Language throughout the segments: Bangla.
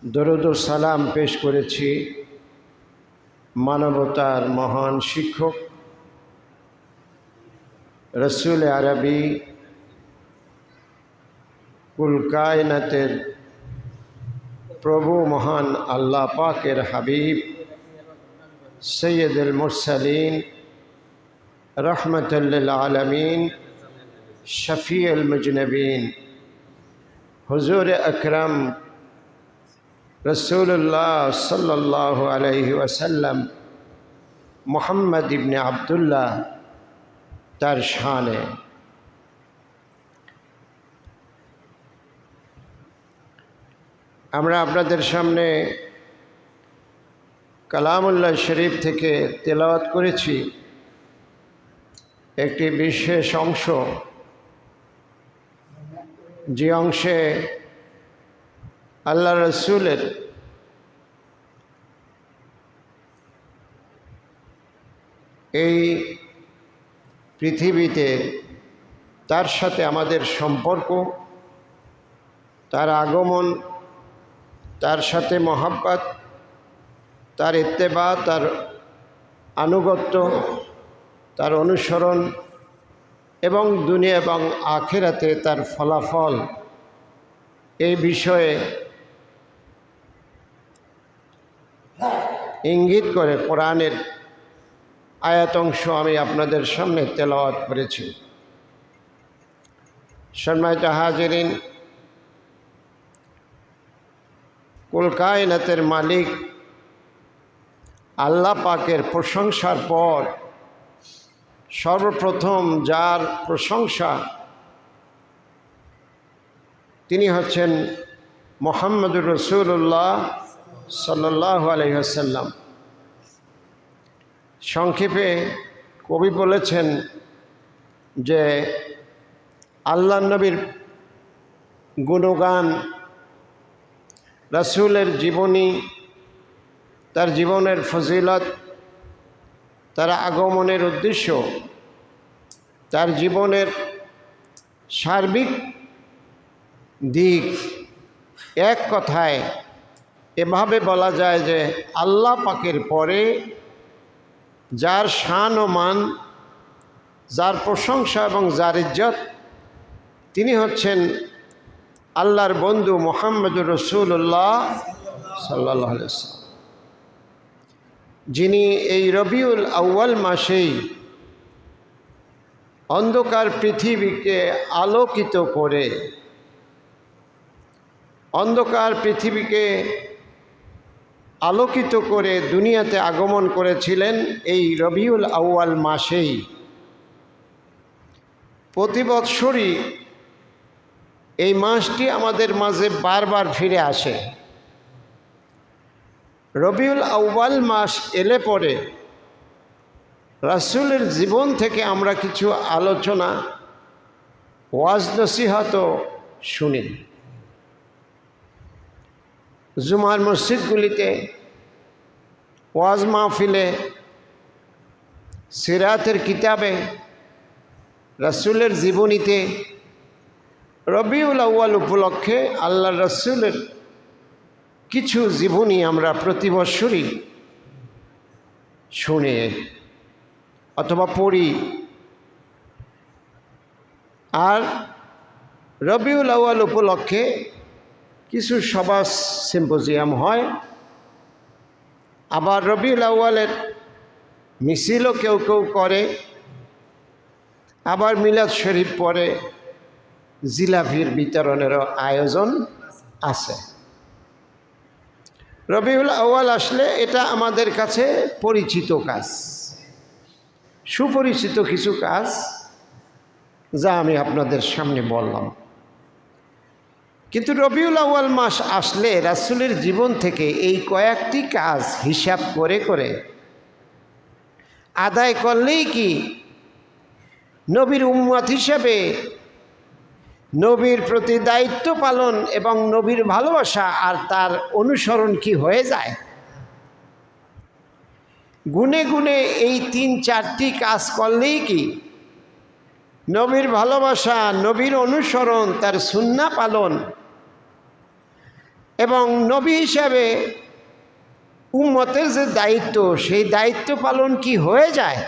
দরুদ ও সালাম পেশ করেছি মানবতার মহান শিক্ষক রসুল আরবি কুল কায়নাতের প্রভু মহান আল্লাহ পাকের হাবিব সৈয়দুল মুরসালিন রহমতুল লিল আলামিন শফিউল মুজনবিন হুজুর আকরম রসুল্লাহ সাল্লাল্লাহু আলাইহি ওয়াসাল্লাম মুহাম্মদ ইবনে আবদুল্লাহ তার শানে আমরা আপনাদের সামনে কালামুল্লাহ শরীফ থেকে তেলাওয়াত করেছি একটি বিশেষ অংশ, যে অংশে আল্লাহ রসুলের এই পৃথিবীতে তার সাথে আমাদের সম্পর্ক, তার আগমন, তার সাথে মহাব্বত, তার ইত্তেবা, তার আনুগত্য, তার অনুসরণ এবং দুনিয়া এবং আখিরাতে তার ফলাফল, এই বিষয়ে ইঙ্গিত করে কোরআনের আয়াত অংশ আমি আপনাদের সামনে তেলাওয়াত করেছি। সম্মানিত হাজিরিন, কুল কায়নাতের মালিক আল্লাহ পাকের প্রশংসার পর সর্বপ্রথম যার প্রশংসা তিনি হচ্ছেন মুহাম্মদুর রাসূলুল্লাহ সাল্লাল্লাহু আলাইহি ওয়াসাল্লাম। সংক্ষেপে কবি বলেছেন যে আল্লাহ নবীর গুণগান, রাসূলের জীবনী, তার জীবনের ফজিলত, তার আগমনের উদ্দেশ্য, তার জীবনের সার্বিক দিক, এক কথায় এভাবে বলা যায় যে আল্লাহ পাকের পরে যার শান ও মান, যার প্রশংসা এবং যার ইজ্জত, তিনি হচ্ছেন আল্লাহর বন্ধু মুহাম্মদুর রাসূলুল্লাহ সাল্লাল্লাহু আলাইহি ওয়াসাল্লাম, যিনি এই রবিউল আউয়াল মাসেই অন্ধকার পৃথিবীকে আলোকিত করে, অন্ধকার পৃথিবীকে আলোকিত করে দুনিয়াতে আগমন করেছিলেন এই রবিউল আউয়াল মাসেই। প্রতি বৎসরই এই মাসটি আমাদের মাঝে বারবার ফিরে আসে। রবিউল আউয়াল মাস এলে পরে রাসূলের জীবন থেকে আমরা কিছু আলোচনা, ওয়াজ নসিহতও শুনি। জুমার মসজিদগুলিতে, ওয়াজ মাহফিলে, সিরাতের কিতাবে, রাসূলের জীবনীতে রবিউল আউয়াল উপলক্ষে আল্লাহ রাসূলের কিছু জীবনী আমরা প্রতি বৎসরই শুনি অথবা পড়ি। আর রবিউল আউয়াল উপলক্ষে কিছু সভা সিম্পোজিয়াম হয়, আবার রবিউল আউয়ালের মিছিলও কেউ কেউ করে, আবার মিলাদ শরীফ পরে জিলাপির বিতরণেরও আয়োজন আছে। রবিউল আউয়াল আসলে এটা আমাদের কাছে পরিচিত কাজ, সুপরিচিত কিছু কাজ, যা আমি আপনাদের সামনে বললাম। কিন্তু রবিউল আউয়াল মাস আসলে রাসূলের জীবন থেকে এই কয়েকটি কাজ হিসাব করে করে আদায় করলেই কি নবীর উম্মত হিসেবে নবীর প্রতি দায়িত্ব পালন এবং নবীর ভালোবাসা আর তার অনুসরণ কি হয়ে যায়? গুনে গুনে এই ৩-৪টি কাজ করলেই কি নবীর ভালোবাসা, নবীর অনুসরণ, তার সুন্নাহ পালন এবং নবী হিসাবে উম্মতের যে দায়িত্ব, সেই দায়িত্ব পালন কি হয়ে যায়?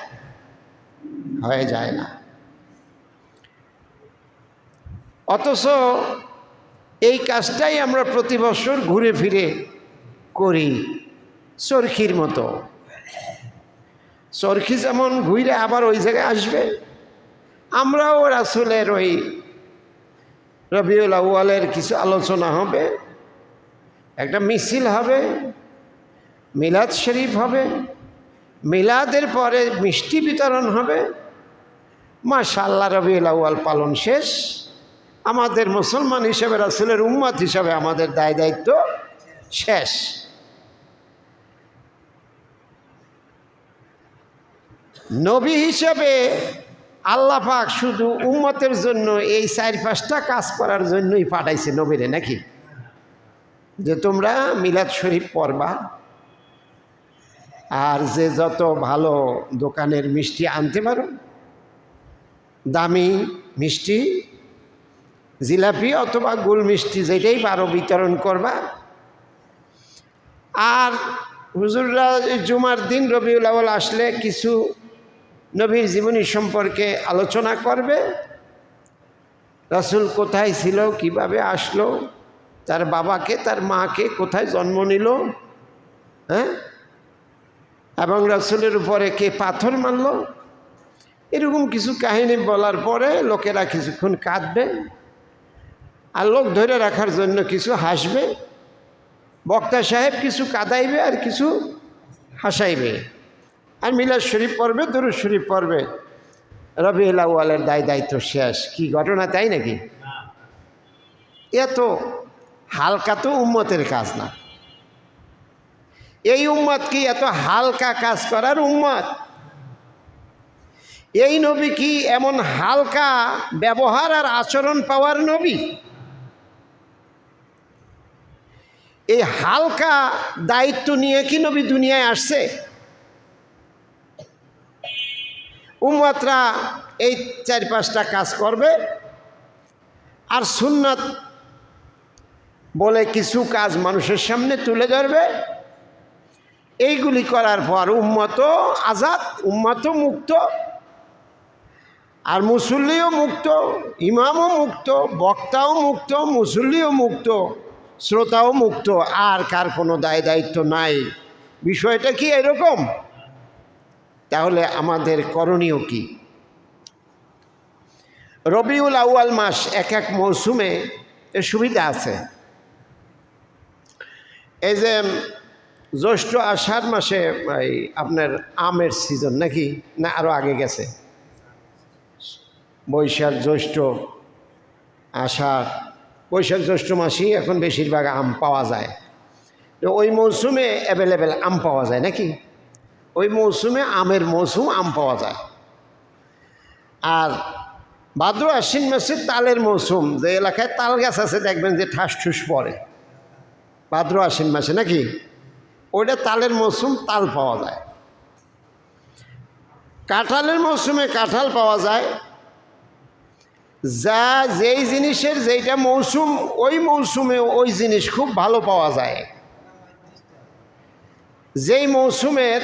হয়ে যায় না। অথচ এই কাজটাই আমরা প্রতি বছর ঘুরে ফিরে করি চরখির মতো। চরখি যেমন ঘুরে আবার ওই জায়গায় আসবে, আমরাও রাসূলের ওই রবিউল আউয়ালের কিছু আলোচনা হবে, একটা মিছিল হবে, মিলাদ শরীফ হবে, মিলাদের পরে মিষ্টি বিতরণ হবে, মাশাআল্লাহ রবিউল আউয়াল পালন শেষ। আমাদের মুসলমান হিসেবে, রাসূলের উম্মত হিসাবে আমাদের দায় দায়িত্ব শেষ। নবী হিসেবে আল্লাহ পাক শুধু উম্মতের জন্য এই 4-5টা কাজ করার জন্যই পাঠাইছে নবীরে, নাকি? যে তোমরা মিলাদ শরীফ পড়বা, আর যে যত ভালো দোকানের মিষ্টি আনতে পারো, দামি মিষ্টি, জিলাপি অথবা গুল মিষ্টি যেটাই পারো বিতরণ করবা। আর হুজুররা জুমার দিন রবিউল আউয়াল আসলে কিছু নবীর জীবনী সম্পর্কে আলোচনা করবে। রাসূল কোথায় ছিল, কিভাবে আসলো, তার বাবাকে তার মাকে কোথায় জন্ম নিল, হ্যাঁ, এবং রাসূলের উপরে কে পাথর মারল, এরকম কিছু কাহিনী বলার পরে লোকেরা কিছুক্ষণ কাঁদবে, আর লোক ধরে রাখার জন্য কিছু হাসবে, বক্তা সাহেব কিছু কাঁদাইবে আর কিছু হাসাইবে, আর মিলাদ শরীফ পড়বে, দুরূদ শরীফ পড়বে, রবিউল আউয়ালের দায়িত্ব শেষ। কি ঘটনা, তাই নাকি? এত হালকা তো উম্মতের কাজ না। এই উম্মত কি এত হালকা কাজ করার উম্মত? এই নবী কি এমন হালকা ব্যবহার আর আচরণ পাওয়ার নবী? এই হালকা দায়িত্ব নিয়ে কি নবী দুনিয়ায় আসছে? উম্মতরা এই 4-5টা কাজ করবে, আর সুন্নাত বলে কিছু কাজ মানুষের সামনে তুলে ধরবে। এইগুলি করার পর উম্মতও আজাদ, উম্মতও মুক্ত, আর মুসল্লিও মুক্ত, ইমামও মুক্ত, বক্তাও মুক্ত, মুসল্লিও মুক্ত, শ্রোতাও মুক্ত, আর কার কোনো দায় দায়িত্ব নাই। বিষয়টা কি এরকম? তাহলে আমাদের করণীয় কি? রবিউল আউয়াল মাস এক এক মৌসুমে এর সুবিধা আছে। এই যে জ্যৈষ্ঠ আষাঢ় মাসে আপনার আমের সিজন, নাকি না আরও আগে গেছে? বৈশাখ জ্যৈষ্ঠ আষাঢ়, বৈশাখ জ্যৈষ্ঠ মাসেই এখন বেশিরভাগ আম পাওয়া যায়। তো ওই মৌসুমে অ্যাভেলেবেল আম পাওয়া যায়, নাকি? ওই মৌসুমে আমের মৌসুম, আম পাওয়া যায়। আর ভাদ্র আশ্বিন মাসে তালের মৌসুম, যে এলাকায় তাল গাছ আছে দেখবেন যে ঠাস ঠুস পড়ে ভাদ্র আশ্বিন মাসে, নাকি? ওইটা তালের মৌসুম, তাল পাওয়া যায়। কাঁঠালের মৌসুমে কাঁঠাল পাওয়া যায়। যা যেই জিনিসের যেইটা মৌসুম, ওই মৌসুমে ওই জিনিস খুব ভালো পাওয়া যায়। যেই মৌসুমের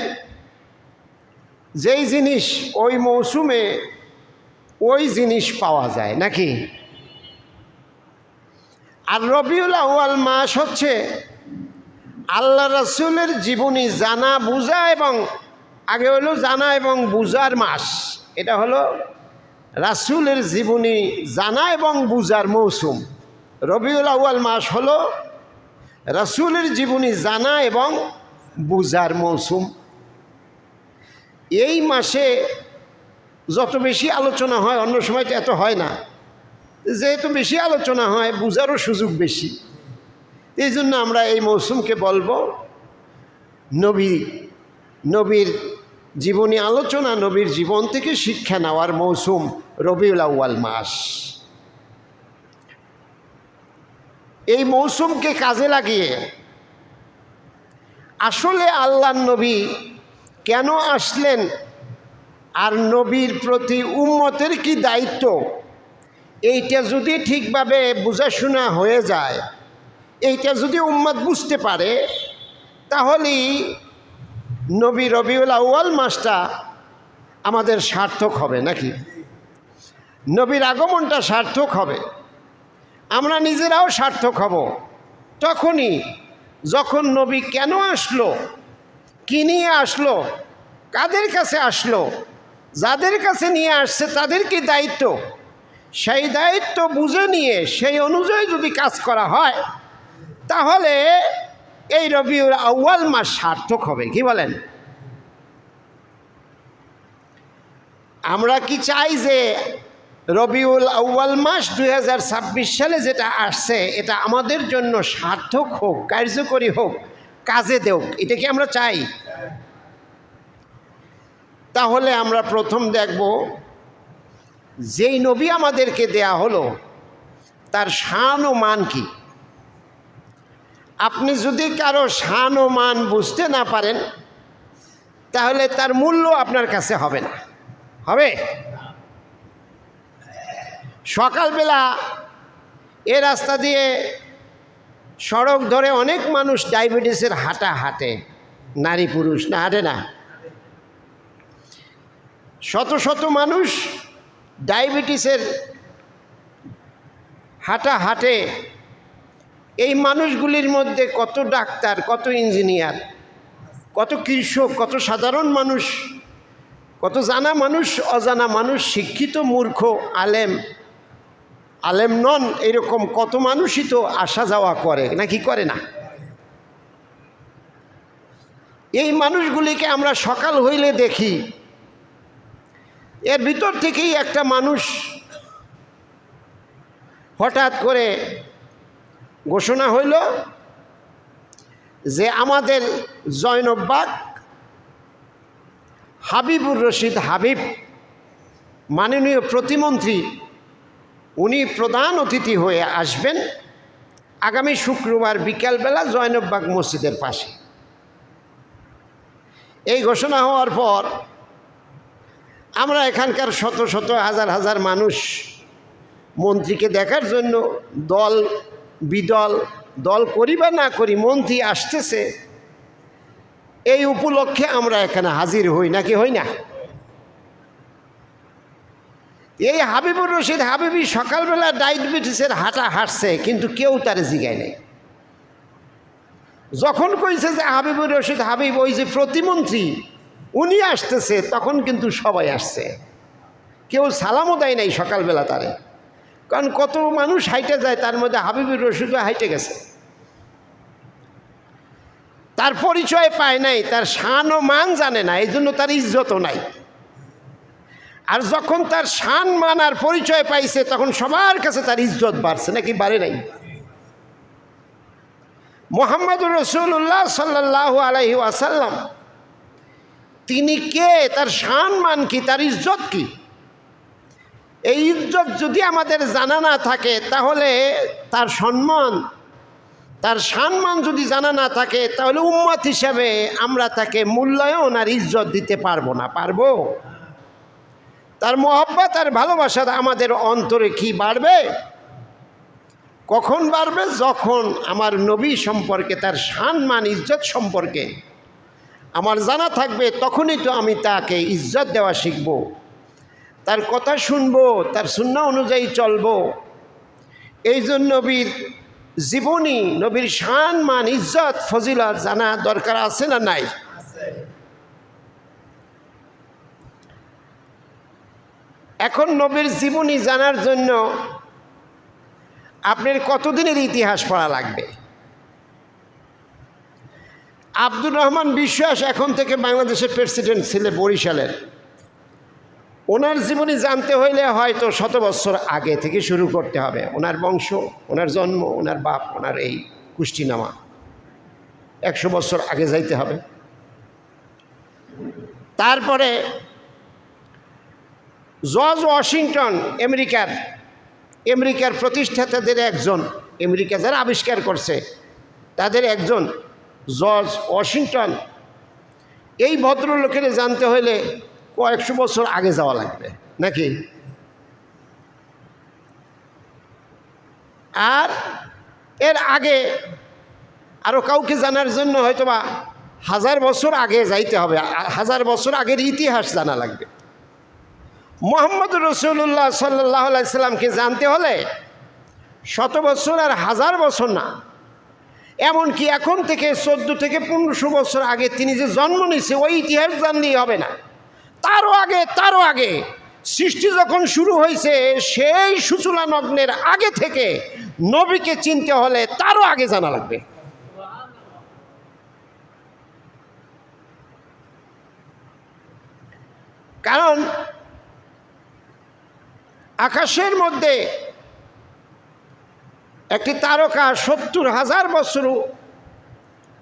যেই জিনিস ওই মৌসুমে ওই জিনিস পাওয়া যায়, নাকি? আর রবিউল আউয়াল মাস হচ্ছে আল্লাহ রাসূলের জীবনী জানা বুঝা, এবং আগে হলো জানা এবং বুঝার মাস। এটা হলো রাসূলের জীবনী জানা এবং বুঝার মৌসুম। রবিউল আউয়াল মাস হলো রাসূলের জীবনী জানা এবং বুঝার মৌসুম। এই মাসে যত বেশি আলোচনা হয়, অন্য সময় তো এত হয় না, যেহেতু বেশি আলোচনা হয় বুঝারও সুযোগ বেশি। এই জন্য আমরা এই মৌসুমকে বলবো নবীর জীবনী আলোচনা, নবীর জীবন থেকে শিক্ষা নেওয়ার মৌসুম রবিউল আউয়াল মাস। এই মৌসুমকে কাজে লাগিয়ে আসলে আল্লাহর নবী কেন আসলেন, আর নবীর প্রতি উম্মতের কি দায়িত্ব, এইটা যদি ঠিকভাবে বোঝাশোনা হয়ে যায়, এইটা যদি উম্মত বুঝতে পারে তাহলেই নবী রবিউল আউয়াল মাসটা আমাদের সার্থক হবে নাকি? নবীর আগমনটা সার্থক হবে, আমরা নিজেরাও সার্থক হব তখনই যখন নবী কেন আসলো, কি নিয়ে আসলো, কাদের কাছে আসলো, যাদের কাছে নিয়ে আসছে তাদেরকে দায়িত্ব, সেই দায়িত্ব বুঝে নিয়ে সেই অনুযায়ী যদি কাজ করা হয় তাহলে এই রবিউল আউয়াল মাস সার্থক হবে। কি বলেন? আমরা কি চাই যে রবিউল আউয়াল মাস 2026 সালে যেটা আসছে এটা আমাদের জন্য সার্থক হোক, কার্যকরী হোক, কাজে দেওক, এটা কি আমরা চাই? তাহলে আমরা প্রথম দেখব যেই নবী আমাদেরকে দেয়া হলো তার শান ও মান কি। আপনি যদি কারো শান ও মান বুঝতে না পারেন তাহলে তার মূল্য আপনার কাছে হবে না। হবে? সকালবেলা এ রাস্তা দিয়ে সড়ক ধরে অনেক মানুষ ডায়াবেটিসের হাঁটা হাঁটে, নারী পুরুষ না হাঁটে না? শত শত মানুষ ডায়াবেটিসের হাঁটা হাঁটে। এই মানুষগুলির মধ্যে কত ডাক্তার, কত ইঞ্জিনিয়ার, কত কৃষক, কত সাধারণ মানুষ, কত জানা মানুষ, অজানা মানুষ, শিক্ষিত, মূর্খ, আলেম, আলেম নন, এরকম কত মানুষই তো আসা যাওয়া করে নাকি করে না? এই মানুষগুলিকে আমরা সকাল হইলে দেখি, এর ভিতর থেকেই একটা মানুষ হঠাৎ করে ঘোষণা হইল যে আমাদের জয়নবাগ হাবিবুর রশিদ হাবিব মাননীয় প্রতিমন্ত্রী, উনি প্রধান অতিথি হয়ে আসবেন আগামী শুক্রবার বিকালবেলা জয়নবাগ মসজিদের পাশে। এই ঘোষণা হওয়ার পর আমরা এখানকার শত শত হাজার হাজার মানুষ মন্ত্রীকে দেখার জন্য দল বিদল, দল করি বা না করি, মন্ত্রী আসতেছে এই উপলক্ষে আমরা এখানে হাজির হই নাকি হই না? এই হাবিবুর রশিদ হাবিবি সকালবেলা ডায়াবেটিসের হাঁটা হাঁটছে কিন্তু কেউ তারে জিগায় নাই। যখন কইছে যে হাবিবুর রশিদ হাবিব ওই যে প্রতিমন্ত্রী উনি আসতেছে তখন কিন্তু সবাই আসছে, কেউ সালামও দেয় নাই সকালবেলা তারে। কারণ কত মানুষ হাইটে যায়, তার মধ্যে হাবিবুর রশিদও হাইটে গেছে, তার পরিচয় পায় নাই, তার শান ও মান জানে না, এই জন্য তার ইজ্জতও নাই। আর যখন তার শান মান আর পরিচয় পাইছে তখন সবার কাছে তার ইজ্জত বাড়ছে নাকি বাড়ে নাই? মুহাম্মদুর রাসূলুল্লাহ সাল্লাল্লাহু আলাইহি ওয়াসাল্লাম তিনি কে, তার শান মান কি, তার ইজ্জত কি? এই ইজ্জত যদি আমাদের জানা না থাকে তাহলে তার সম্মান, তার সম্মান যদি জানা না থাকে তাহলে উম্মত হিসাবে আমরা তাকে মূল্যায়ন আর ইজ্জত দিতে পারবো না। পারবো? তার মহব্বত আর ভালোবাসা আমাদের অন্তরে কি বাড়বে? কখন বাড়বে? যখন আমার নবী সম্পর্কে, তার সম্মান ইজ্জত সম্পর্কে আমার জানা থাকবে, তখনই তো আমি তাকে ইজ্জত দেওয়া শিখব, তার কথা শুনবো, তার সুন্নাহ অনুযায়ী চলবো। এই জন্য নবীর জীবনী, নবীর শান মান ইজ্জত ফজিলত জানা দরকার আছে না নাই? এখন নবীর জীবনী জানার জন্য আপনার কতদিনের ইতিহাস পড়া লাগবে? আব্দুর রহমান বিশ্বাস এখন থেকে বাংলাদেশের প্রেসিডেন্ট ছিলেন বরিশালের, ওনার জীবনী জানতে হইলে হয়তো 100 বছর আগে থেকে শুরু করতে হবে। ওনার বংশ, ওনার জন্ম, ওনার বাপ, ওনার এই কুষ্টিনামা 100 বছর আগে যাইতে হবে। তারপরে জর্জ ওয়াশিংটন, আমেরিকার প্রতিষ্ঠাতাদের একজন, আমেরিকা যারা আবিষ্কার করছে তাদের একজন জর্জ ওয়াশিংটন, এই ভদ্রলোকের জানতে হলে কয়েকশো বছর আগে যাওয়া লাগবে নাকি? আর এর আগে আরও কাউকে জানার জন্য হয়তোবা 1000 বছর আগে যাইতে হবে, 1000 বছর আগের ইতিহাস জানা লাগবে। মুহাম্মদ রাসূলুল্লাহ সাল্লাল্লাহু আলাইহি সাল্লামকে জানতে হলে 100 বছর আর 1000 বছর না, এমনকি এখন থেকে 14 থেকে 1500 বছর আগে তিনি যে জন্ম নিয়েছে ওই ইতিহাস জানলেই হবে না। তারও আগে সৃষ্টি যখন শুরু হয়েছে সেই সূচনা লগ্নের আগে থেকে নবীকে চিনতে হলে তারও আগে জানা লাগবে। কারণ আকাশের মধ্যে একটি তারকা 70,000 বছর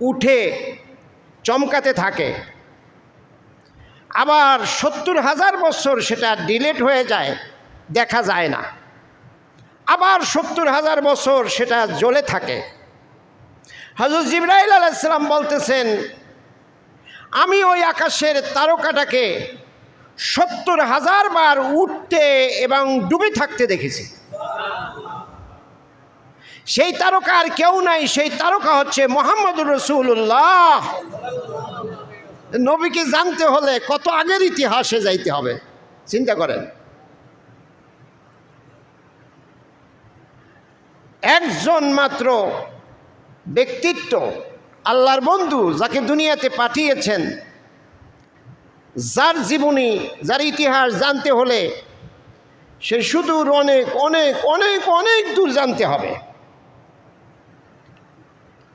উঠে চমকাতে থাকে, আবার 70,000 বছর সেটা ডিলেট হয়ে যায়, দেখা যায় না, আবার 70,000 বছর সেটা জ্বলে থাকে। হযরত জিবরাইল আলাইহিস সালাম বলতেছেন, আমি ওই আকাশের তারকাটাকে 70,000 বার উঠতে এবং ডুবে থাকতে দেখেছি। সেই তারকা আর কেউ নাই, সেই তারকা হচ্ছে মুহাম্মদুর রাসূলুল্লাহ। নবীকে জানতে হলে কত আগের ইতিহাসে যাইতে হবে চিন্তা করেন। একজন মাত্র ব্যক্তিত্ব, আল্লাহর বন্ধু, যাকে দুনিয়াতে পাঠিয়েছেন, যার জীবনী, যার ইতিহাস জানতে হলে সে সুদূর অনেক অনেক অনেক অনেক দূর জানতে হবে।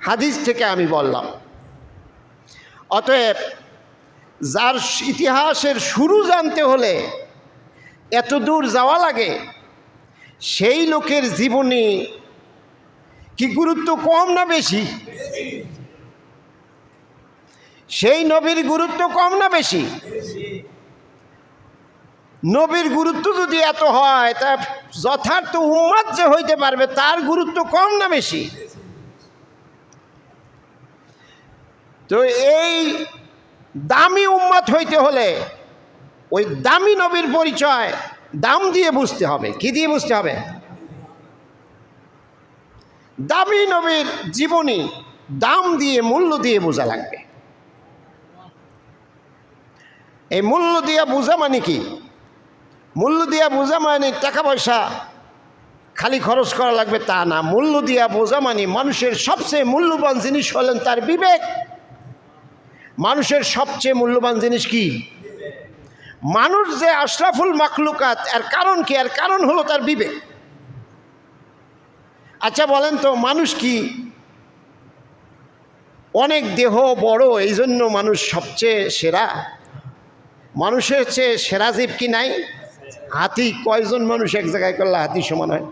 হাদিস থেকে আমি বললাম। অতএব যার ইতিহাসের শুরু জানতে হলে এত দূর যাওয়া লাগে, সেই লোকের জীবনী কি গুরুত্ব কম না বেশি? সেই নবীর গুরুত্ব কম না বেশি? নবীর গুরুত্ব যদি এত হয়, তা যথার্থ উম্মত যে হইতে পারবে তার গুরুত্ব কম না বেশি? তো এই দামি উম্মত হইতে হলে ওই দামি নবীর পরিচয় দাম দিয়ে বুঝতে হবে। কি দিয়ে বুঝতে হবে? দামি নবীর জীবনী দাম দিয়ে, মূল্য দিয়ে বোঝা লাগবে। এই মূল্য দিয়া বোঝা মানে কি? মূল্য দিয়া বোঝা মানে টাকা পয়সা খালি খরচ করা লাগবে তা না। মূল্য দিয়া বোঝা মানে মানুষের সবচেয়ে মূল্যবান জিনিস হলেন তার বিবেক। মানুষের সবচেয়ে মূল্যবান জিনিস কি? মানুষ যে আশরাফুল মাখলুকাত, এর কারণ কি? এর কারণ হলো তার বিবেক। আচ্ছা বলেন তো, মানুষ কি অনেক দেহ বড় এই জন্য মানুষ সবচেয়ে সেরা? মানুষের চেয়ে সেরা জীব কি নাই? হাতি। কয়জন মানুষ এক জায়গায় করলে হাতি সমান হয়?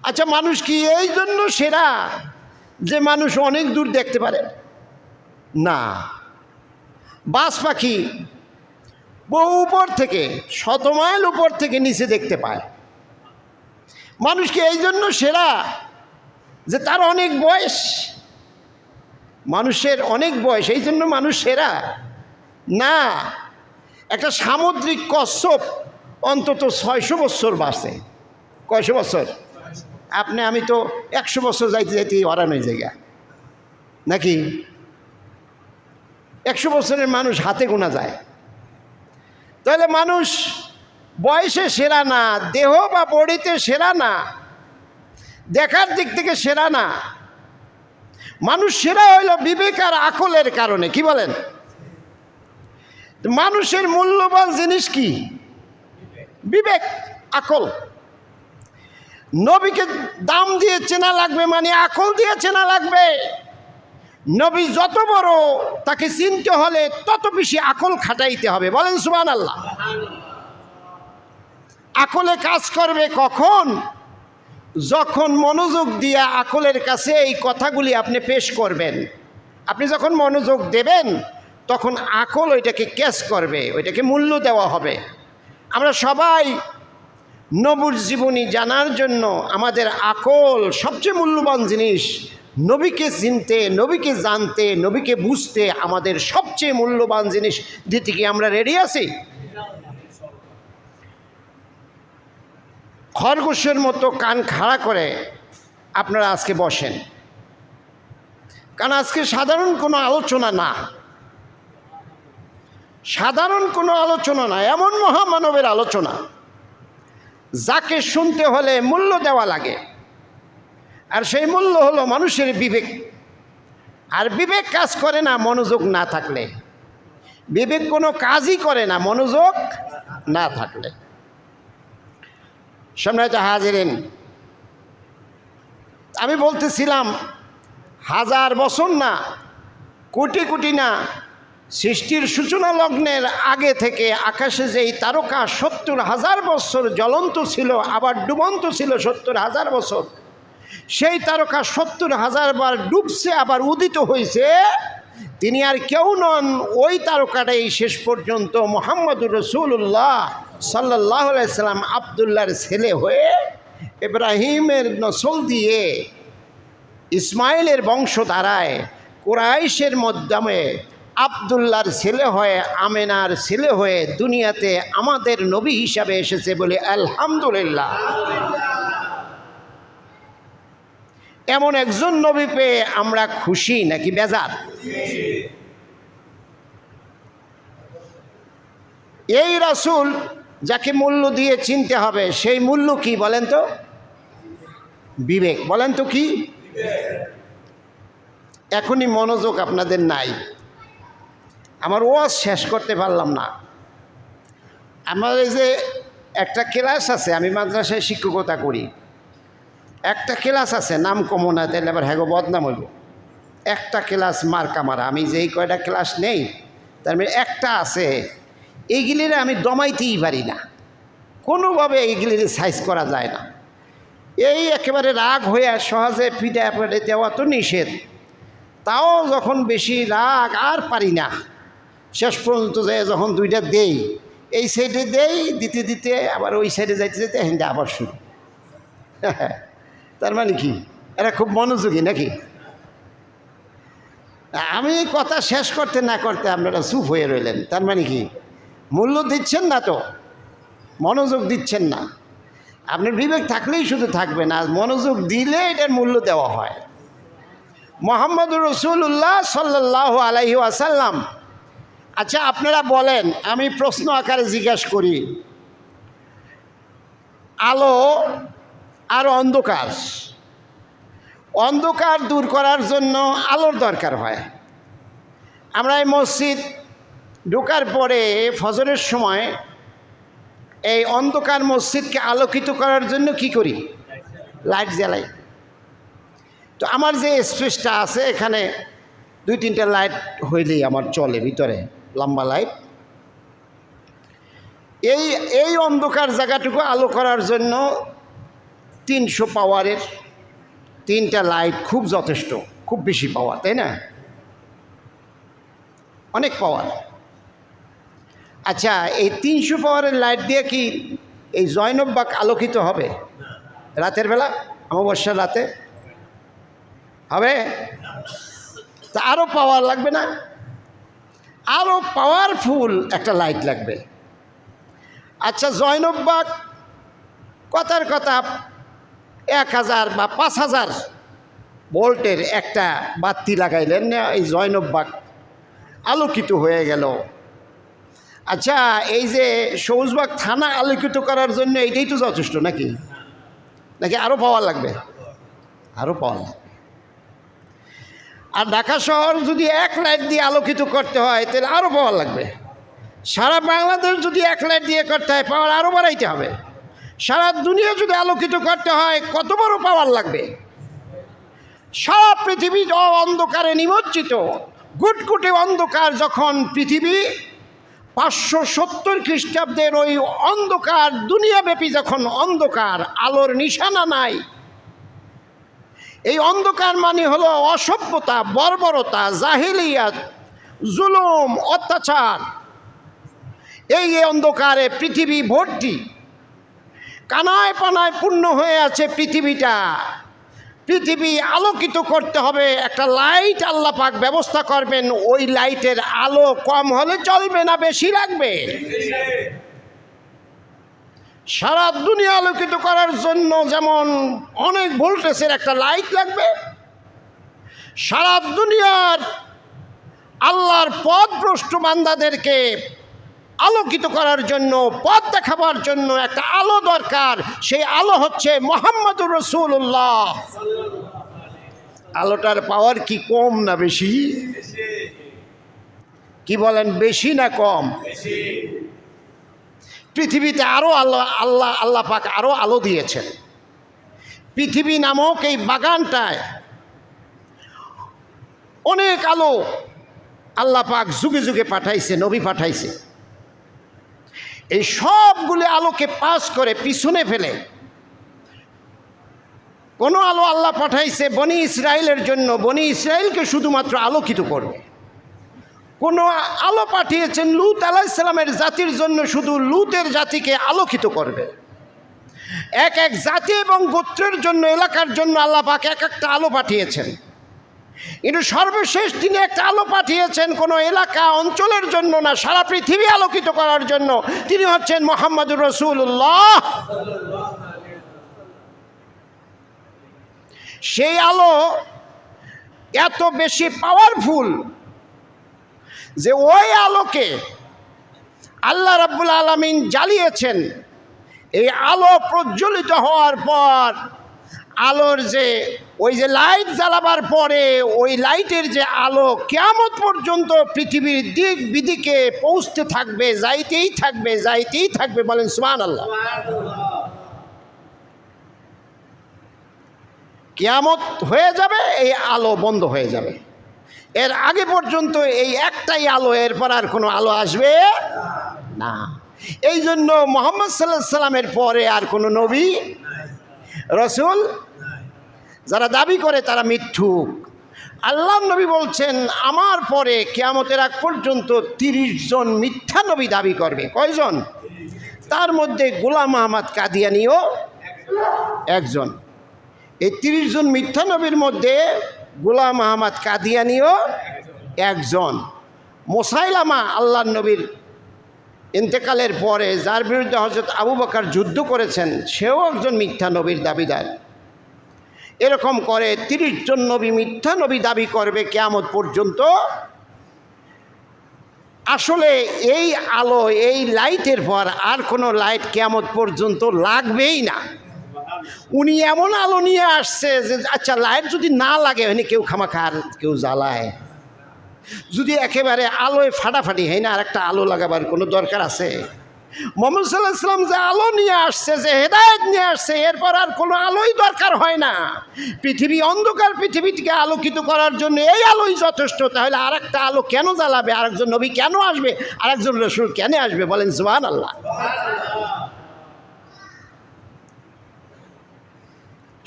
আচ্ছা, মানুষ কি এই জন্য সেরা যে মানুষ অনেক দূর দেখতে পারে? না। বাজ পাখি বহু উপর থেকে, 100 মাইল উপর থেকে নিচে দেখতে পায়। মানুষ কি এই জন্য সেরা যে তার অনেক বয়স? মানুষের অনেক বয়স এই জন্য মানুষ সেরা? না। একটা সামুদ্রিক কচ্ছপ অন্তত 600 বছর বাঁচে। কয়শো বছর? আমি তো 100 বছর যাইতে যাইতে হরান হয়ে জায়গা নাকি? 100 বছরের মানুষ হাতে গোনা যায়। তাহলে মানুষ বয়সে সেরা না, দেহ বা বডিতে সেরা না, দেখার দিক থেকে সেরা না। মানুষ সেরা হইল বিবেক আর আকলের কারণে। কি বলেন? মানুষের মূল্যবান জিনিস কি? বিবেক, আকল। নবীকে দাম দিয়ে চেনা লাগবে মানে আকল দিয়ে চেনা লাগবে। নবী যত বড়, তাকে চিনতে হলে তত বেশি আকল খাটাইতে হবে। বলেন সুবহানাল্লাহ। আকলে কাজ করবে কখন? যখন মনোযোগ দিয়ে আকলের কাছে এই কথাগুলি আপনি পেশ করবেন। আপনি যখন মনোযোগ দেবেন তখন আকল ওইটাকে ক্যাচ করবে, ওইটাকে মূল্য দেওয়া হবে। আমরা সবাই নবীর জীবনী জানার জন্য আমাদের আকল সবচেয়ে মূল্যবান জিনিস। নবীকে চিনতে, নবীকে জানতে, নবীকে বুঝতে আমাদের সবচেয়ে মূল্যবান জিনিস দিতে কি আমরা রেডি আছি? খরগোশের মতো কান খাড়া করে আপনারা আজকে বসেন, কারণ আজকে সাধারণ কোনো আলোচনা না, সাধারণ কোনো আলোচনা না, এমন মহামানবের আলোচনা যাকে শুনতে হলে মূল্য দেওয়া লাগে। আর সেই মূল্য হলো মানুষের বিবেক। আর বিবেক কাজ করে না মনোযোগ না থাকলে, বিবেক কোনো কাজই করে না মনোযোগ না থাকলে। সম্মানিত হাজিরিন, আমি বলতেছিলাম 1000 বছর না, কোটি কোটি না, সৃষ্টির সূচনা লগ্নের আগে থেকে আকাশে যেই তারকা 70,000 বছর জ্বলন্ত ছিল, আবার ডুবন্ত ছিল 70,000 বছর, সেই তারকা 70,000 বার ডুবছে আবার উদিত হয়েছে, তিনি আর কেউ নন, ওই তারকাটাই শেষ পর্যন্ত মুহাম্মদুর রাসূলুল্লাহ সাল্লাল্লাহু আলাইহি সাল্লাম আব্দুল্লাহর ছেলে হয়ে, ইব্রাহিমের নসল দিয়ে, ইসমাইলের বংশধারায়, কুরাইশের মাধ্যমে আব্দুল্লাহর ছেলে হয়ে, আমেনার ছেলে হয়ে দুনিয়াতে আমাদের নবী হিসাবে এসেছে বলে আলহামদুলিল্লাহ। এমন একজন নবী পেয়ে আমরা খুশি নাকি বেজার? এই রাসূল যাকে মূল্য দিয়ে চিনতে হবে, সেই মূল্য কি বলেন তো? বিবেক। বলেন তো কি? এখনই মনোযোগ আপনাদের নাই, আমার ওয়াজ শেষ করতে পারলাম না। আমার এই যে একটা ক্লাস আছে, আমি মাদ্রাসায় শিক্ষকতা করি, একটা ক্লাস আছে, নাম কমো না, তাহলে আবার হ্যাগো বদনাম হইব। একটা ক্লাস মার্কা মারা, আমি যেই কয়টা ক্লাস নেই তার মানে একটা আছে, এইগুলির আমি দমাইতেই পারি না, কোনোভাবে এইগুলির সাইজ করা যায় না। এই একেবারে রাগ হয়ে সহজে পিঠা পেটে দেওয়া তো নিষেধ, তাও যখন বেশি রাগ আর পারি না, শেষ পর্যন্ত যে যখন দুইটা দেই, এই সাইডে দেই, দিতে দিতে আবার ওই সাইডে যাইতে যেতে হিন্দে আবার শুরু। তার মানে কি এরা খুব মনোযোগী নাকি? আমি কথা শেষ করতে না করতে আপনারা চুপ হয়ে রইলেন, তার মানে কি মূল্য দিচ্ছেন না, তো মনোযোগ দিচ্ছেন না। আপনার বিবেক থাকলেই শুধু থাকবে না, মনোযোগ দিলে এটার মূল্য দেওয়া হয়। মুহাম্মদুর রাসূলুল্লাহ সাল্লাল্লাহু আলাইহি ওয়াসাল্লাম। আচ্ছা আপনারা বলেন, আমি প্রশ্ন আকারে জিজ্ঞাসা করি, আলো আর অন্ধকার, অন্ধকার দূর করার জন্য আলোর দরকার হয়। আমরা এই মসজিদ ঢোকার পরে ফজরের সময় এই অন্ধকার মসজিদকে আলোকিত করার জন্য কি করি? লাইট জ্বালাই। তো আমার যে স্পেসটা আছে এখানে 2-3টা লাইট হইলেই আমার চলে, ভিতরে লম্বা লাইট। এই অন্ধকার জায়গাটুকু আলো করার জন্য 300 পাওয়ারের 3টা লাইট খুব যথেষ্ট, খুব বেশি পাওয়ার, তাই না? অনেক পাওয়ার। আচ্ছা এই 300 পাওয়ারের লাইট দিয়ে কি এই জয়নব বাগ আলোকিত হবে রাতের বেলা, অমাবস্যার রাতে? হবে? তা আরও পাওয়ার লাগবে না? আরও পাওয়ারফুল একটা লাইট লাগবে। আচ্ছা জয়নব বাগ কথার কথা 1000 বা 5000 ভোল্টের একটা বাতি লাগাইলেন না, এই জয়নব বাগ আলোকিত হয়ে গেল। আচ্ছা এই যে সবুজবাগ থানা আলোকিত করার জন্য এইটাই তো যথেষ্ট নাকি? নাকি আরও পাওয়ার লাগবে? আরও পাওয়ার লাগবে। আর ঢাকা শহর যদি 1 লাইট দিয়ে আলোকিত করতে হয় তাহলে আরও পাওয়ার লাগবে। সারা বাংলাদেশ যদি 1 লাইট দিয়ে করতে হয় পাওয়ার আরও বাড়াইতে হবে। সারা দুনিয়া যদি আলোকিত করতে হয় কত বড় পাওয়ার লাগবে? সব পৃথিবী অন্ধকারে নিমজ্জিত, গুটগুটে অন্ধকার। যখন পৃথিবী 570 খ্রিস্টাব্দের ওই অন্ধকার দুনিয়াব্যাপী যখন অন্ধকার, আলোর নিশানা নাই, এই অন্ধকার মানে হলো অসভ্যতা, বর্বরতা, জাহিলিয়াত, জুলুম, অত্যাচার। এই অন্ধকারে পৃথিবী ভর্তি, কানায় পানায় পূর্ণ হয়ে আছে পৃথিবীটা। পৃথিবী আলোকিত করতে হবে, একটা লাইট আল্লাহ পাক ব্যবস্থা করবেন। ওই লাইটের আলো কম হলে চলবে না, বেশি লাগবে। সারা দুনিয়া আলোকিত করার জন্য যেমন অনেক ভোল্টেজের একটা লাইট লাগবে, সারা দুনিয়ার আল্লাহর পথভ্রষ্ট বান্দাদেরকে আলোকিত করার জন্য, পথ দেখাবার জন্য একটা আলো দরকার। সেই আলো হচ্ছে মুহাম্মদুর রাসূলুল্লাহ। আলোটার পাওয়ার কি কম না বেশি? কি বলেন, বেশি না কম? পৃথিবীতে আরও আল্লাহ পাক আরও আলো দিয়েছেন। পৃথিবী নামক এই বাগানটায় অনেক আলো আল্লাহ পাক যুগে যুগে পাঠাইছে, নবী পাঠাইছে। এই সবগুলো আলোকে পাস করে পিছনে ফেলে কোনো আলো আল্লাহ পাঠাইছে বনি ইসরায়েলের জন্য, বনি ইসরায়েলকে শুধুমাত্র আলোকিত করবে। কোনো আলো পাঠিয়েছেন লূত আলাইহিস সালামের জাতির জন্য, শুধু লূতের জাতিকে আলোকিত করবে। এক এক জাতি এবং গোত্রের জন্য, এলাকার জন্য আল্লাহ পাক এক একটা আলো পাঠিয়েছেন। কিন্তু সর্বশেষ তিনি একটা আলো পাঠিয়েছেন কোনো এলাকা অঞ্চলের জন্য না, সারা পৃথিবী আলোকিত করার জন্য। তিনি হচ্ছেন মুহাম্মদুর রাসূলুল্লাহ। সেই আলো এত বেশি পাওয়ারফুল যে ওই আলোকে আল্লাহ রাব্বুল আলামিন জ্বালিয়েছেন। এই আলো প্রজ্বলিত হওয়ার পর আলোর যে ওই যে লাইট জ্বালাবার পরে ওই লাইটের যে আলো কিয়ামত পর্যন্ত পৃথিবীর দিক বিদিকে পৌঁছতে থাকবে, যাইতেই থাকবে, যাইতেই থাকবে। বলেন সুবহানাল্লাহ। কিয়ামত হয়ে যাবে, এই আলো বন্ধ হয়ে যাবে। এর আগে পর্যন্ত এই একটাই আলো, এরপর আর কোনো আলো আসবে না। এই জন্য মুহাম্মদ সাল্লাল্লাহু আলাইহি সাল্লামের পরে আর কোনো নবী রাসূল যারা দাবি করে তারা মিথ্যুক। আল্লাহর নবী বলছেন আমার পরে কিয়ামতের আগ পর্যন্ত 30 জন মিথ্যা নবী দাবি করবে। কয়জন? তার মধ্যে গোলাম আহমদ কাদিয়ানীও একজন। এই 30 জন মিথ্যা নবীর মধ্যে গোলাম আহমদ কাদিয়ানীও একজন। মুসাইলামা আল্লাহর নবীর ইন্তেকালের পরে যার বিরুদ্ধে হযরত আবু বকর যুদ্ধ করেছেন, সেও একজন মিথ্যা নবীর দাবিদার। এরকম করে 30 জন নবী মিথ্যা নবী দাবি করবে কিয়ামত পর্যন্ত। আসলে এই আলো, এই লাইটের পর আর কোনো লাইট কিয়ামত পর্যন্ত লাগবেই না। উনি এমন আলো নিয়ে আসছে যে আচ্ছা লাইট যদি না লাগে হয়নি কেউ খামাখার কেউ জ্বালায়, যদি একেবারে আলোয় ফাটাফাটি হয় না আর একটা আলো লাগাবার কোনো দরকার আছে? মুহাম্মদ সাল্লাল্লাহু আলাইহি ওয়াসাল্লাম যে আলো নিয়ে আসছে, যে হেদায়েত নিয়ে আসছে, এরপর আর কোনো আলোই দরকার হয় না। পৃথিবী অন্ধকার, পৃথিবীকে আলোকিত করার জন্য এই আলোই যথেষ্ট। তাহলে আর একটা আলো কেন জ্বালাবে? আরেকজন নবী কেন আসবে? আরেকজন রাসূল কেন আসবে? বলেন সুবহানাল্লাহ।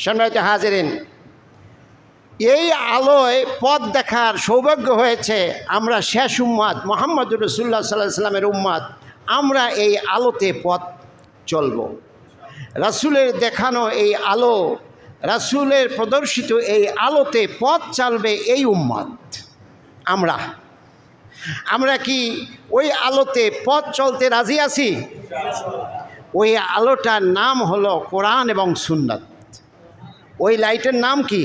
সম্মানিত হাজিরিন, এই আলোয় পথ দেখার সৌভাগ্য হয়েছে আমরা শেষ উম্মত মুহাম্মদুর রাসূলুল্লাহ সাল্লাল্লাহু আলাইহি ওয়াসাল্লামের উম্মত। আমরা এই আলোতে পথ চলব। রাসূলের দেখানো এই আলো, রাসূলের প্রদর্শিত এই আলোতে পথ চলবে এই উম্মত। আমরা কি ওই আলোতে পথ চলতে রাজি আছি? ওই আলোটার নাম হলো কোরআন এবং সুন্নাত। ওই লাইটের নাম কি?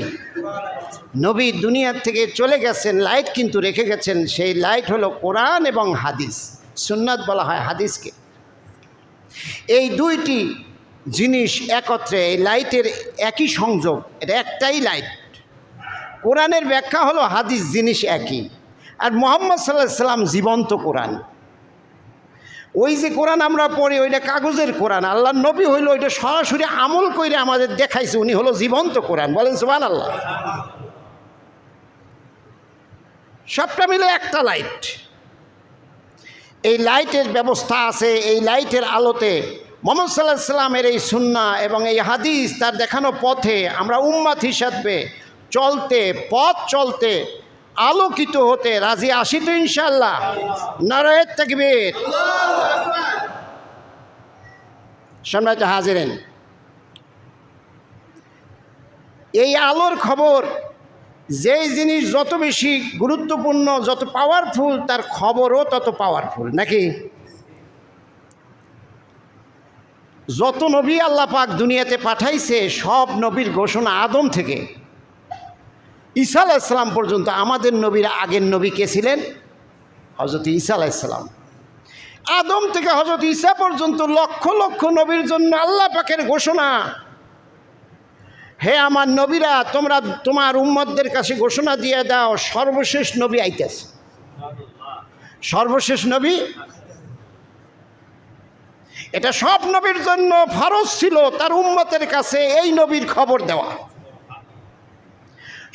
নবী দুনিয়ার থেকে চলে গেছেন, লাইট কিন্তু রেখে গেছেন। সেই লাইট হলো কোরআন এবং হাদিস। সুন্নাত বলা হয় হাদিসকে। এই দুইটি জিনিস একত্রে, এই লাইটের একই সংযোগ, এটা একটাই লাইট। কোরআনের ব্যাখ্যা হলো হাদিস, জিনিস একই। আর মুহাম্মদ সাল্লাল্লাহু আলাইহি সাল্লাম জীবন্ত কোরআন। ওই যে কোরআন আমরা পড়ি ওইটা কাগজের কোরআন, আল্লাহর নবী হইল ওইটা সরাসরি আমল করে আমাদের দেখাইছে, উনি হলো জীবন্ত কোরআন। বলেন সুবহানাল্লাহ। সবটা মিলে একটা লাইট। এই লাইটের ব্যবস্থা আছে। এই লাইটের আলোতে মুহাম্মদ সাল্লাল্লাহু আলাইহি সাল্লামের এই সুন্নাহ এবং এই হাদিস, তার দেখানো পথে আমরা উম্মত হিসাবে চলতে, পথ চলতে, আলোকিত হতে রাজি আছি তো ইনশাআল্লাহ? নারায়ে তাকবীর। সম্মানিত হাজিরিন, এই আলোর খবর, যেই জিনিস যত বেশি গুরুত্বপূর্ণ, যত পাওয়ারফুল, তার খবরও তত পাওয়ারফুল, নাকি? যত নবী আল্লাহ পাক দুনিয়াতে পাঠাইছে সব নবীর ঘোষণা আদম থেকে ঈসা আলাইহিস সালাম পর্যন্ত। আমাদের নবীর আগের নবী কে ছিলেন? হযরত ঈসা আলাইহিস সালাম। আদম থেকে হযরত ঈসা পর্যন্ত লক্ষ লক্ষ নবীর জন্য আল্লাহ পাকের ঘোষণা, হে আমার নবীরা, তোমরা তোমার উম্মতদের কাছে ঘোষণা দিয়ে দাও সর্বশেষ নবী আইতেছে। সর্বশেষ নবী, এটা সব নবীর জন্য ফরজ ছিল তার উম্মতের কাছে এই নবীর খবর দেওয়া।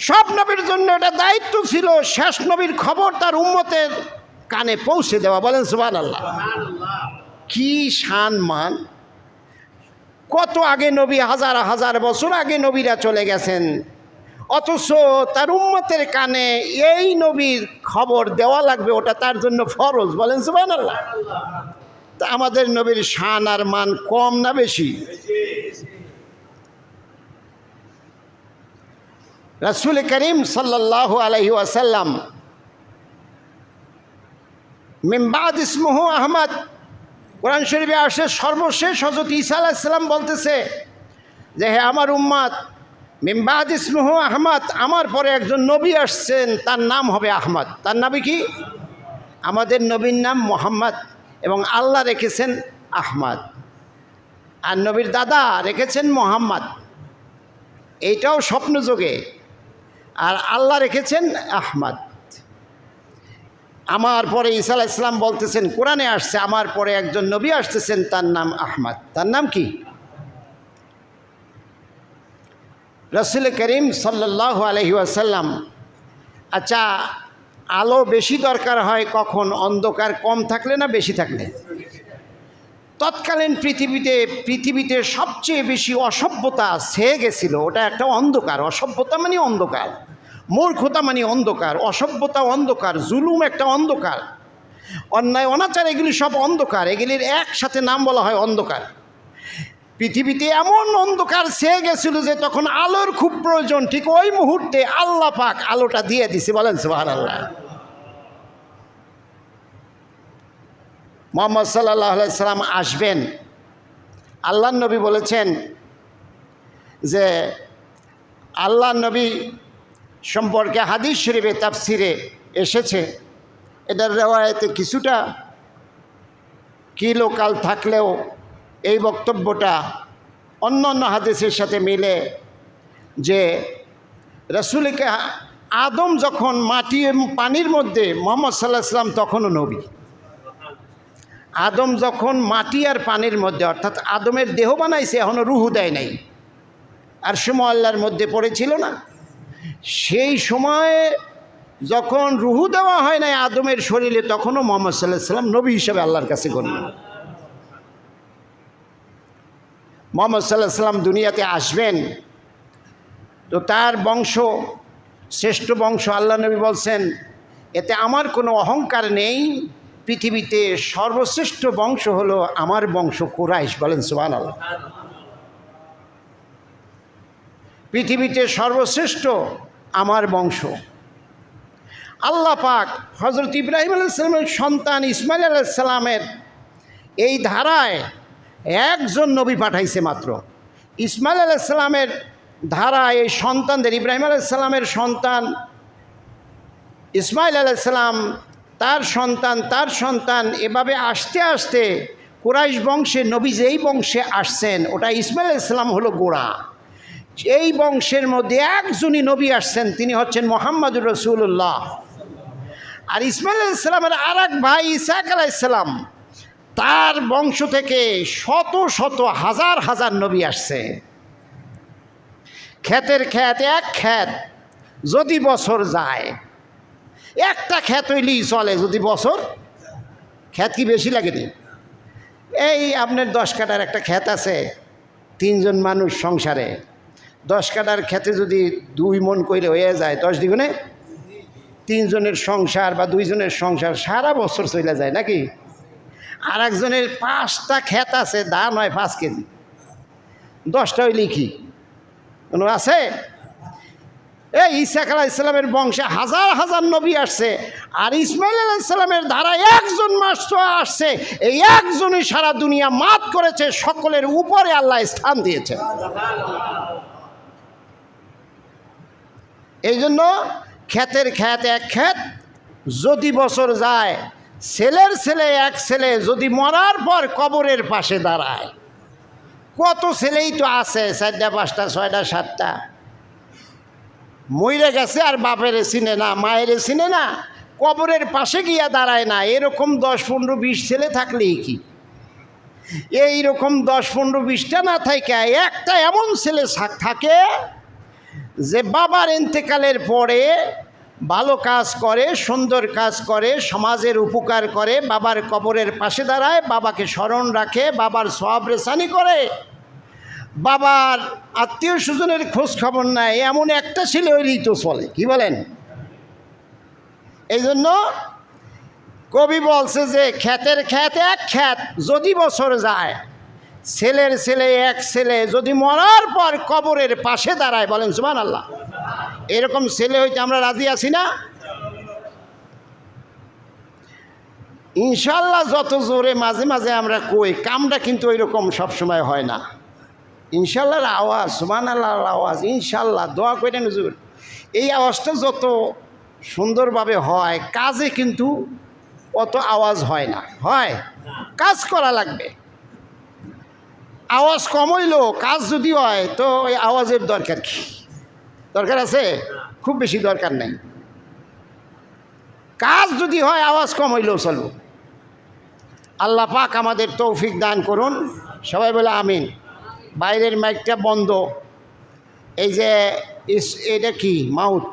সব নবীর জন্য এটা দায়িত্ব ছিল শেষ নবীর খবর তার উম্মতের কানে পৌঁছে দেওয়া। বলেন সুবহানাল্লাহ। কি শান মান! কত আগে নবী, হাজার হাজার বছর আগে নবীরা চলে গেছেন, অথচ তার উম্মতের কানে এই নবীর খবর দেওয়া লাগবে, ওটা তার জন্য ফরজ। বলেন সুবহানাল্লাহ। তা আমাদের নবীর শান আর মান কম না বেশি? রাসূল করিম সাল্লাল্লাহু আলাইহি ওয়াসাল্লাম মিন বাদ ইসমুহু আহমদ, কোরআন শরীফে আসে সর্বশেষ হযরত ঈসা আলাইহিস সালাম বলতেছে যে হে আমার উম্মত, মিন বাদ ইসমুহু আহমদ, আমার পরে একজন নবী আসছেন, তার নাম হবে আহমদ। তার নামই কি? আমাদের নবীর নাম মুহাম্মদ এবং আল্লাহ রেখেছেন আহমদ, আর নবীর দাদা রেখেছেন মুহাম্মদ। এইটাও স্বপ্নযোগে, আর আল্লাহ রেখেছেন আহমদ। আমার পরে ঈসা আলাইহিস সালাম বলতেছেন, কোরআনে আসছে আমার পরে একজন নবী আসতেছেন, তার নাম আহমদ। তার নাম কি? রাসূল করিম সাল্লাল্লাহু আলাইহি ওয়াসাল্লাম। আচ্ছা, আলো বেশি দরকার হয় কখন? অন্ধকার কম থাকলে না বেশি থাকলে? তৎকালীন পৃথিবীতে সবচেয়ে বেশি অসভ্যতা ছেয়ে গেছিল, ওটা একটা অন্ধকার। অসভ্যতা মানে অন্ধকার, মূর্খতা মানে অন্ধকার, অসভ্যতা অন্ধকার, জুলুম একটা অন্ধকার, অন্যায় অনাচার এগুলি সব অন্ধকার, এগুলির একসাথে নাম বলা হয় অন্ধকার। পৃথিবীতে এমন অন্ধকার ছেয়ে গেছিল যে তখন আলোর খুব প্রয়োজন, ঠিক ওই মুহূর্তে আল্লাহ পাক আলোটা দিয়ে দিছে। বলেন সুবহানাল্লাহ। মুহাম্মদ সাল্লাল্লাহু আলাইহি সাল্লাম আসবেন। আল্লাহর নবী বলেছেন যে আল্লাহর নবী সম্পর্কে হাদিস শরীফে তাফসিরে এসেছে, এটার রেওয়ায়েতে কিছুটা কিলোকাল থাকলেও এই বক্তব্যটা অন্য অন্য হাদিসের সাথে মিলে, যে রাসূলকে আদম যখন মাটি এবং পানির মধ্যে, মুহাম্মদ সাল্লাল্লাহু আলাইহি সাল্লাম তখনও নবী। আদম যখন মাটি আর পানির মধ্যে, অর্থাৎ আদমের দেহ বানাইছে, এখনও রুহু দেয় নাই, আর সময় আল্লাহর মধ্যে পড়েছিল না, সেই সময়ে যখন রুহু দেওয়া হয় নাই আদমের শরীরে, তখনও মুহাম্মদ সাল্লাল্লাহু আলাইহি সাল্লাম নবী হিসেবে আল্লাহর কাছে গণ্য। মুহাম্মদ সাল্লাল্লাহু আলাইহি সাল্লাম দুনিয়াতে আসবেন, তো তার বংশ শ্রেষ্ঠ বংশ। আল্লাহ নবী বলছেন, এতে আমার কোনো অহংকার নেই, পৃথিবীতে সর্বশ্রেষ্ঠ বংশ হলো আমার বংশ কুরাইশ। বলেন সুবহানাল্লাহ। পৃথিবীতে সর্বশ্রেষ্ঠ আমার বংশ। আল্লাহ পাক হযরত ইব্রাহিম আলাইহিস সালামের সন্তান ইসমাইল আলাইহিস সালামের এই ধারায় একজন নবী পাঠাইছে মাত্র। ইসমাইল আলাইহিস সালামের ধারায় এই সন্তানদের, ইব্রাহিম আলাইহিস সালামের সন্তান ইসমাইল আলাইহিস সালাম, তার সন্তান, এভাবে আস্তে আস্তে কুরাইশ বংশে নবী যেই বংশে আসছেন, ওটা ইসমাইল আলাইহিস সালাম হলো গোড়া। এই বংশের মধ্যে একজনই নবী আসছেন, তিনি হচ্ছেন মুহাম্মদুর রাসূলুল্লাহ। আর ইসমাইল আলাইহিস সালামের আর এক ভাই ইসহাক আলাইহিস সালাম, তার বংশ থেকে শত শত হাজার হাজার নবী আসছে। ক্ষেতের ক্ষেত, এক ক্ষেত যদি বছর যায়, একটা ক্ষেত হইলেই চলে যদি বছর। ক্ষেত কি বেশি লাগেনি? এই আপনার 10 কাঠার একটা ক্ষেত আছে, 3 জন মানুষ সংসারে, 10 কাঠার ক্ষেতে যদি 2 মণ কইলে হয়ে যায়, 10 দ্বিগুণে 3 জনের সংসার বা 2 জনের সংসার সারা বছর চলে যায় নাকি? আর একজনের 5টা ক্ষেত আছে, ধান হয় 5 কেজি, 10টা হইলেই কি কোনো আছে? এই ঈসা আলাইহিসসালামের বংশে হাজার হাজার নবী আসছে, আর ইসমাইল আলাইহিসসালামের ধারা একজন মাত্র আসছে। এই একজনই সারা দুনিয়া মাত করেছে, সকলের উপরে আল্লাহ স্থান দিয়েছে। এই জন্য ক্ষেতের ক্ষেত এক ক্ষেত, যদি বছর যায় ছেলের ছেলে এক ছেলে যদি মরার পর কবরের পাশে দাঁড়ায়। কত ছেলেই তো আছে, 4টা 5টা 6টা 7টা, মইরে গেছে আর বাপের চিনে না, মায়ের চিনে না, কবরের পাশে গিয়া দাঁড়ায় না। এরকম 10 15 20 ছেলে থাকলেই কি, এইরকম 10 15 20টা না থাকে একটা এমন ছেলে থাকে যে বাবার ইন্তেকালের পরে ভালো কাজ করে, সুন্দর কাজ করে, সমাজের উপকার করে, বাবার কবরের পাশে দাঁড়ায়, বাবাকে স্মরণ রাখে, বাবার সওয়াব রেসানি করে, বাবার আত্মীয় স্বজনের খোঁজ খবর নেয়। এমন একটা ছেলে হইলেই তো চলে, কি বলেন? এই জন্য কবি বলছে যে ক্ষেতের ক্ষেত এক ক্ষেত, যদি বছর যায় ছেলের ছেলে এক ছেলে যদি মরার পর কবরের পাশে দাঁড়ায়। বলেন সুবহানাল্লাহ। এরকম ছেলে হইতে আমরা রাজি আছি না? ইনশাল্লাহ যত জোরে মাঝে মাঝে আমরা কই, কামটা কিন্তু ওইরকম সবসময় হয় না। ইনশাল্লাহর আওয়াজ, সুবহানাল্লাহর আওয়াজ, ইনশাল্লাহ দোয়া করেন হুজুর, এই আওয়াজটা যত সুন্দরভাবে হয়, কাজে কিন্তু অত আওয়াজ হয় না। হয়, কাজ করা লাগবে। আওয়াজ কম হইলো, কাজ যদি হয় তো ওই আওয়াজের দরকার কি? দরকার আছে? খুব বেশি দরকার নেই। কাজ যদি হয় আওয়াজ কম হইলেও চলব। আল্লাহ পাক আমাদের তৌফিক দান করুন, সবাই বলে আমিন। বাইরের মাইকটা বন্ধ। এই যে এটা কি মাউথ,